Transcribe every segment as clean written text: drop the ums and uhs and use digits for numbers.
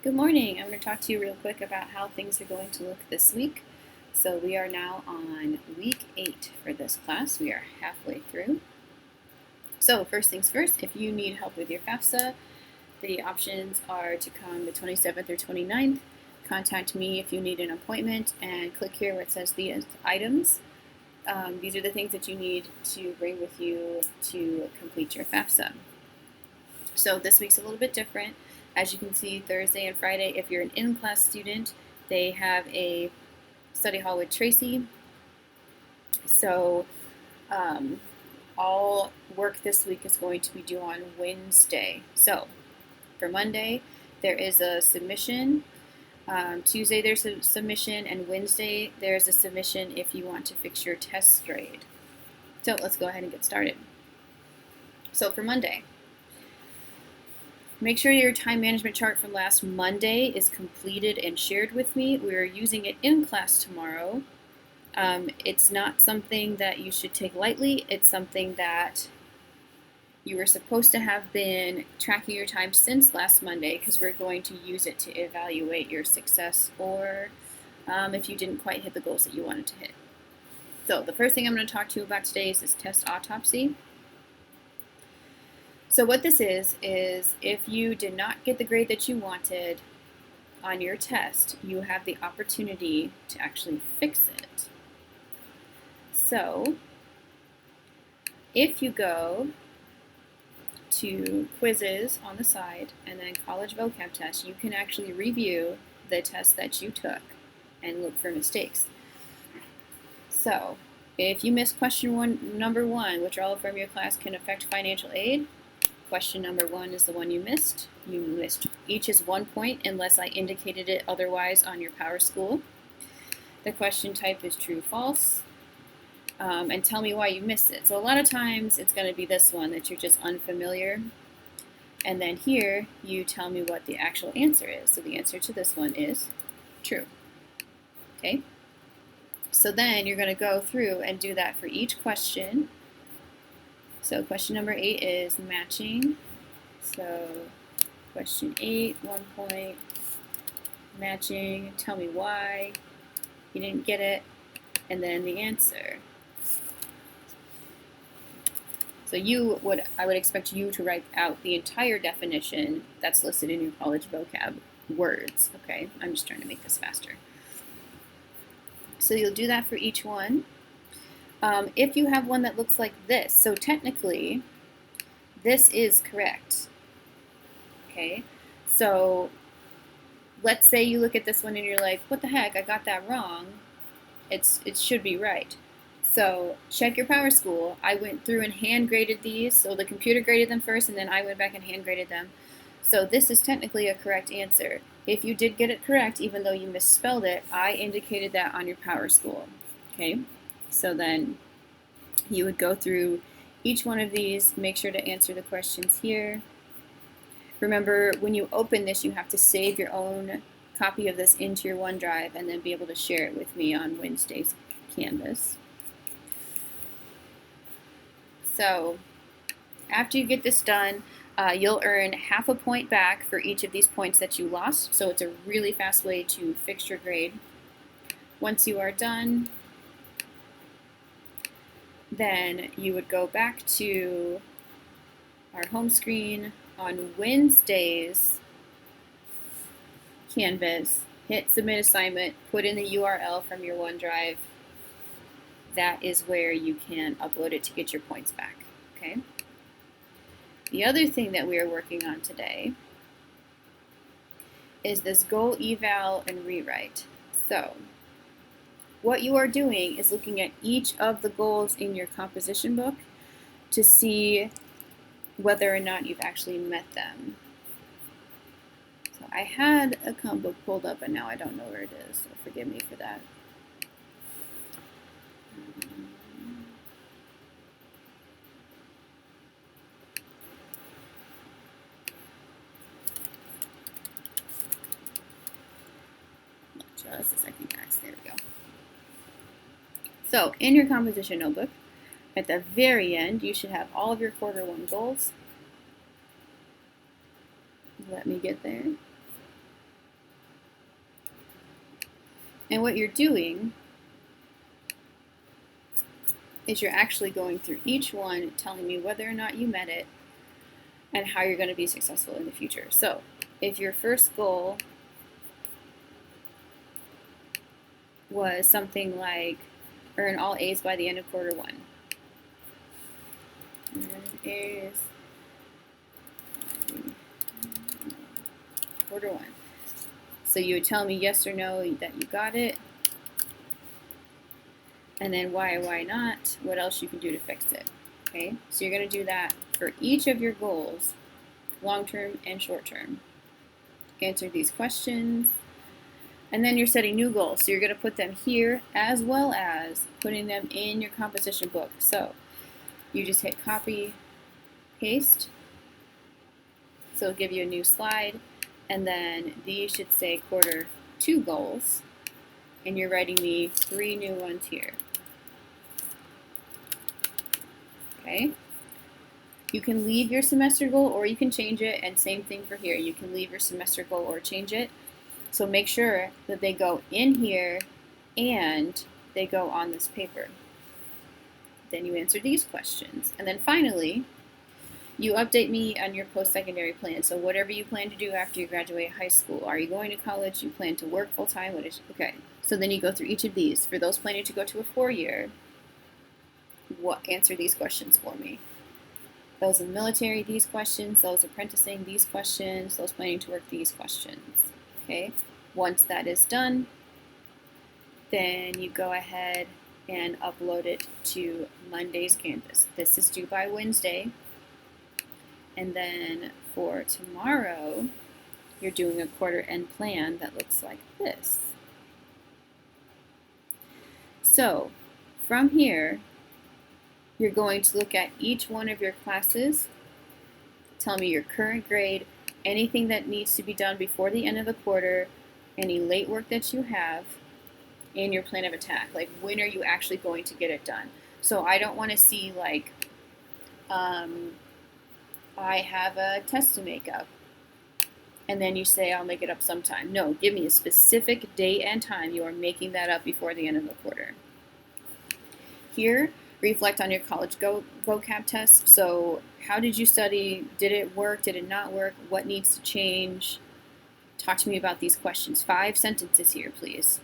Good morning. I'm going to talk to you real quick about how things are going to look this week. So we are now on week 8 for this class. We are halfway through. So first things first, if you need help with your FAFSA, the options are to come the 27th or 29th. Contact me if you need an appointment and click here where it says the items. These are the things that you need to bring with you to complete your FAFSA. So this week's a little bit different. As you can see, Thursday and Friday, if you're an in-class student, they have a study hall with Tracy. So all work this week is going to be due on Wednesday. So for Monday, there is a submission. Tuesday, there's a submission, and Wednesday, there's a submission if you want to fix your test grade. So let's go ahead and get started. So for Monday, make sure your time management chart from last Monday is completed and shared with me. We're using it in class tomorrow. It's not something that you should take lightly. It's something that you were supposed to have been tracking your time since last Monday, because we're going to use it to evaluate your success or if you didn't quite hit the goals that you wanted to hit. So the first thing I'm going to talk to you about today is this test autopsy. So what this is if you did not get the grade that you wanted on your test, you have the opportunity to actually fix it. So if you go to quizzes on the side and then college vocab test, you can actually review the test that you took and look for mistakes. So if you missed question number one, withdrawal from your class can affect financial aid, question number 1 is the one you missed. You missed. Each is 1 point unless I indicated it otherwise on your PowerSchool. The question type is true, false. And tell me why you missed it. So a lot of times it's going to be this one that you're just unfamiliar. And then here you tell me what the actual answer is. So the answer to this one is true. Okay? So then you're going to go through and do that for each question. So question number 8 is matching. So question 8, 1 point, matching, tell me why you didn't get it, and then the answer. So I would expect you to write out the entire definition that's listed in your college vocab words, okay? I'm just trying to make this faster. So you'll do that for each one. If you have one that looks like this, so technically, this is correct, okay? So let's say you look at this one and you're like, what the heck, I got that wrong. It should be right. So check your PowerSchool. I went through and hand graded these, so the computer graded them first, and then I went back and hand graded them. So this is technically a correct answer. If you did get it correct, even though you misspelled it, I indicated that on your PowerSchool, okay? So then you would go through each one of these, make sure to answer the questions here. Remember, when you open this, you have to save your own copy of this into your OneDrive and then be able to share it with me on Wednesday's Canvas. So after you get this done, you'll earn half a point back for each of these points that you lost. So it's a really fast way to fix your grade. Once you are done, then you would go back to our home screen on Wednesday's Canvas, hit submit assignment, put in the URL from your OneDrive. That is where you can upload it to get your points back, okay? The other thing that we are working on today is this goal eval and rewrite. So what you are doing is looking at each of the goals in your composition book to see whether or not you've actually met them. So I had a comp book pulled up and now I don't know where it is, so forgive me for that. Just a second, guys. There we go. So in your composition notebook, at the very end, you should have all of your quarter 1 goals. Let me get there. And what you're doing is you're actually going through each one, telling me whether or not you met it and how you're going to be successful in the future. So if your first goal was something like earn all A's by the end of quarter one, A's quarter one. So you would tell me yes or no that you got it, and then why or why not, what else you can do to fix it. Okay, so you're going to do that for each of your goals, long-term and short-term. Answer these questions, and then you're setting new goals. So you're going to put them here as well as putting them in your composition book. So you just hit copy, paste, so it'll give you a new slide, and then these should say quarter two goals, and you're writing me 3 new ones here. Okay? You can leave your semester goal or you can change it, and same thing for here. You can leave your semester goal or change it. So make sure that they go in here and they go on this paper. Then you answer these questions. And then finally, you update me on your post-secondary plan. So whatever you plan to do after you graduate high school. Are you going to college? You plan to work full-time? Okay. So then you go through each of these. For those planning to go to a 4-year, answer these questions for me. Those in the military, these questions. Those apprenticing, these questions. Those planning to work, these questions. Okay. Once that is done, then you go ahead and upload it to Monday's Canvas. This is due by Wednesday. And then for tomorrow, you're doing a quarter end plan that looks like this. So from here, you're going to look at each one of your classes, tell me your current grade, anything that needs to be done before the end of the quarter, any late work that you have, and your plan of attack. Like, when are you actually going to get it done? So I don't want to see like, I have a test to make up, and then you say I'll make it up sometime. No, give me a specific date and time you are making that up before the end of the quarter. Here, reflect on your college vocab test. So how did you study? Did it work? Did it not work? What needs to change? Talk to me about these questions. 5 sentences here, please.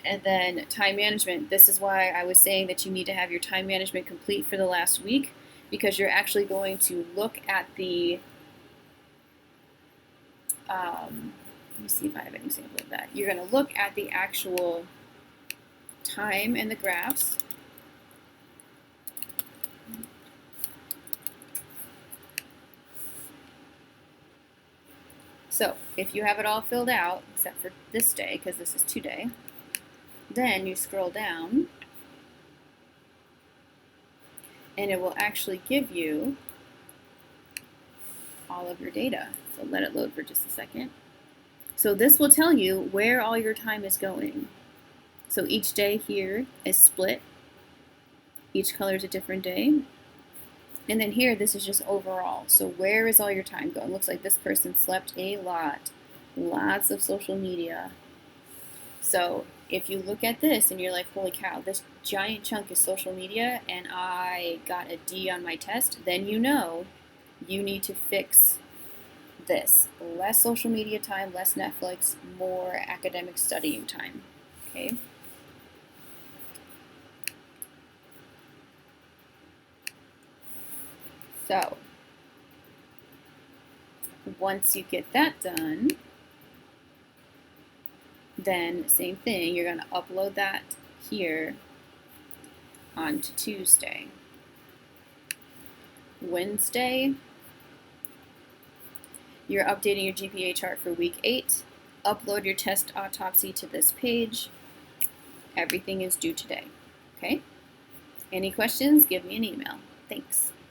And then time management. This is why I was saying that you need to have your time management complete for the last week, because you're actually going to look at the, let me see if I have an example of that. You're going to look at the actual time and the graphs. So if you have it all filled out, except for this day, because this is today, then you scroll down, and it will actually give you all of your data. So let it load for just a second. So this will tell you where all your time is going. So each day here is split. Each color is a different day. And then here, this is just overall. So where is all your time going? Looks like this person slept a lot. Lots of social media. So if you look at this and you're like, holy cow, this giant chunk is social media and I got a D on my test, then you know you need to fix this. Less social media time, less Netflix, more academic studying time. Okay? So once you get that done, then same thing, you're going to upload that here onto Tuesday. Wednesday, you're updating your GPA chart for week 8. Upload your test autopsy to this page. Everything is due today. Okay? Any questions? Give me an email. Thanks.